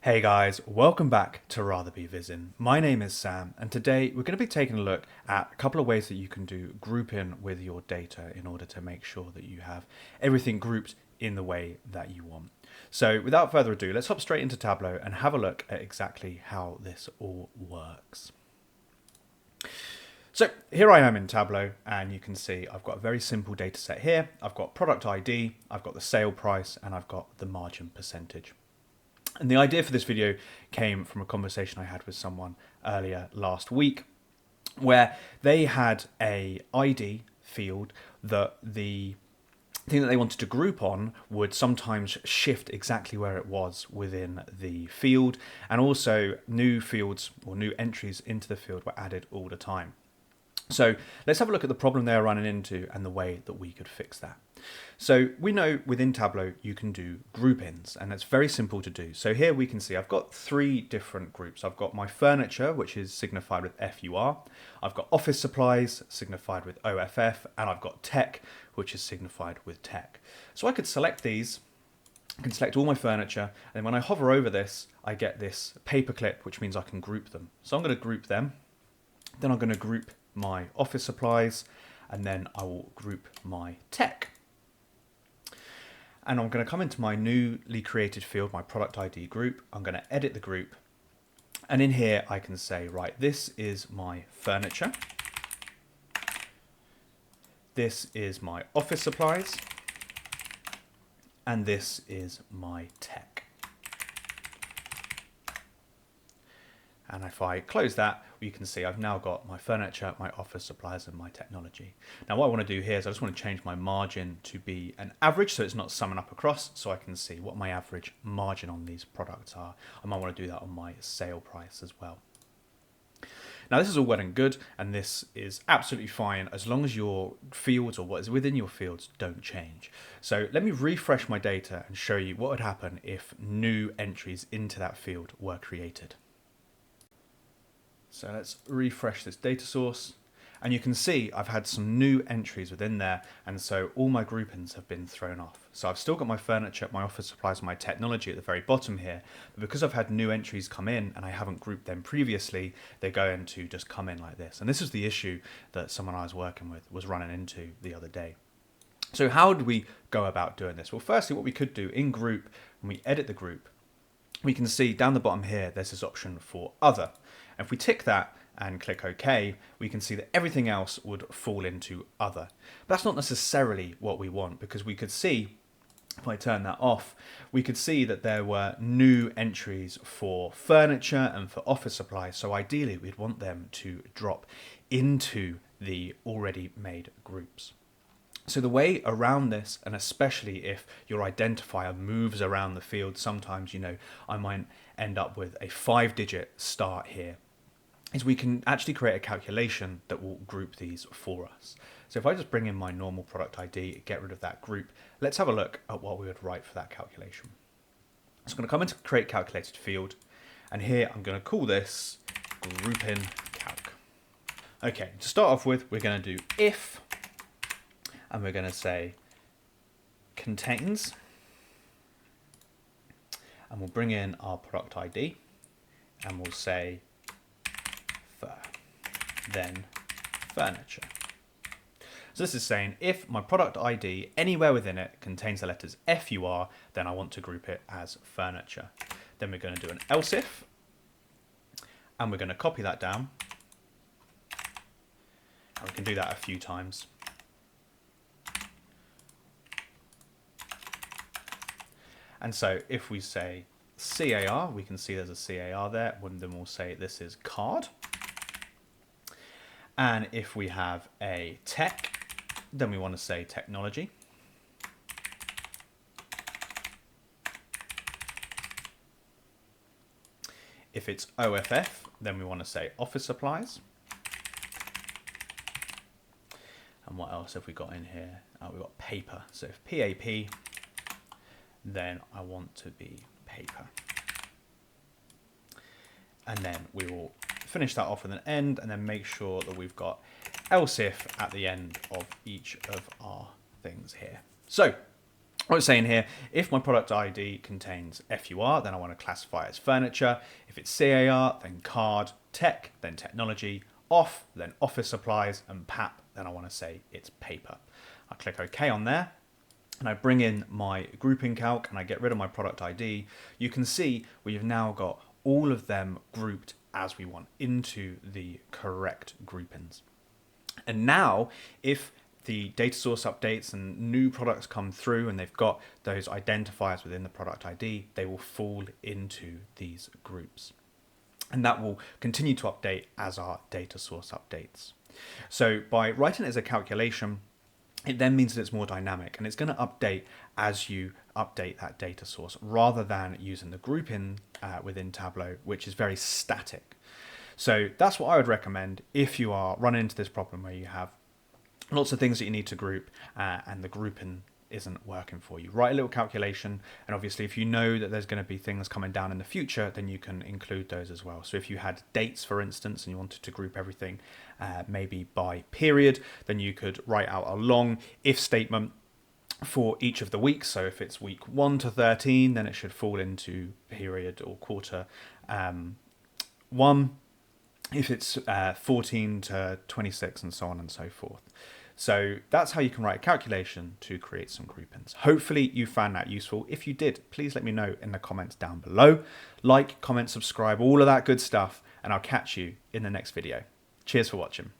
Hey guys, welcome back to Rather Be Visin. My name is Sam, and today we're going to be taking a look at a couple of ways that you can do grouping with your data in order to make sure that you have everything grouped in the way that you want. So without further ado, let's hop straight into Tableau and have a look at exactly how this all works. So here I am in Tableau, and you can see I've got a very simple data set here. I've got product ID, I've got the sale price, and I've got the margin percentage. And the idea for this video came from a conversation I had with someone earlier last week, where they had a ID field that the thing that they wanted to group on would sometimes shift exactly where it was within the field, and also new fields or new entries into the field were added all the time. So let's have a look at the problem they're running into and the way that we could fix that. So we know within Tableau you can do groupings, and it's very simple to do. So here we can see I've got three different groups. I've got my furniture, which is signified with FUR. I've got office supplies, signified with OFF, and I've got tech, which is signified with tech. So I could select these. I can select all my furniture, and when I hover over this, I get this paperclip, which means I can group them. So I'm going to group them. Then I'm going to group my office supplies, and then I will group my tech. And I'm going to come into my newly created field, my product ID group. I'm going to edit the group, and in here I can say, right, this is my furniture, this is my office supplies, and this is my tech. And if I close that, you can see I've now got my furniture, my office supplies, and my technology. Now what I want to do here is I just want to change my margin to be an average, so it's not summing up across, so I can see what my average margin on these products are. I might want to do that on my sale price as well. Now this is all well and good, and this is absolutely fine as long as your fields or what is within your fields don't change. So let me refresh my data and show you what would happen if new entries into that field were created. So let's refresh this data source, and you can see I've had some new entries within there, and so all my groupings have been thrown off. So I've still got my furniture, my office supplies, and my technology at the very bottom here, but because I've had new entries come in and I haven't grouped them previously, they're going to just come in like this. And this is the issue that someone I was working with was running into the other day. So how do we go about doing this? Well, firstly, what we could do in group, when we edit the group, we can see down the bottom here, there's this option for other. And if we tick that and click OK, we can see that everything else would fall into other. But that's not necessarily what we want, because we could see, if I turn that off, we could see that there were new entries for furniture and for office supplies. So ideally, we'd want them to drop into the already made groups. So the way around this, and especially if your identifier moves around the field, sometimes, I might end up with a 5-digit start here, is we can actually create a calculation that will group these for us. So if I just bring in my normal product ID, get rid of that group, let's have a look at what we would write for that calculation. So I'm going to come into create calculated field, and here I'm going to call this grouping calc. Okay, to start off with, we're going to do if, and we're going to say contains, and we'll bring in our product ID, and we'll say fur, then furniture. So this is saying if my product ID anywhere within it contains the letters FUR, then I want to group it as furniture. Then we're going to do an else if, and we're going to copy that down, and we can do that a few times. And so if we say CAR, we can see there's a CAR there, and then we'll say this is card. And if we have a tech, then we want to say technology. If it's OFF, then we want to say office supplies. And what else have we got in here? We've got paper. So if PAP, then I want to be paper. And then we will finish that off with an end, and then make sure that we've got else if at the end of each of our things here. So I was saying here, if my product ID contains FUR, then I want to classify it as furniture. If it's CAR, then card, tech, then technology, off, then office supplies, and PAP, then I want to say it's paper. I click OK on there, and I bring in my grouping calc and I get rid of my product ID. You can see we've now got all of them grouped as we want into the correct groupings. And now, if the data source updates and new products come through and they've got those identifiers within the product ID, they will fall into these groups. And that will continue to update as our data source updates. So by writing it as a calculation, it then means that it's more dynamic and it's going to update as you update that data source rather than using the grouping within Tableau, which is very static. So that's what I would recommend if you are running into this problem where you have lots of things that you need to group and the grouping isn't working for you. Write a little calculation, and obviously if you know that there's going to be things coming down in the future, then you can include those as well. So if you had dates, for instance, and you wanted to group everything maybe by period, then you could write out a long if statement for each of the weeks. So if it's week 1 to 13, then it should fall into period or quarter 1. If it's 14 to 26 and so on and so forth. So that's how you can write a calculation to create some groupings. Hopefully you found that useful. If you did, please let me know in the comments down below. Like, comment, subscribe, all of that good stuff, and I'll catch you in the next video. Cheers for watching.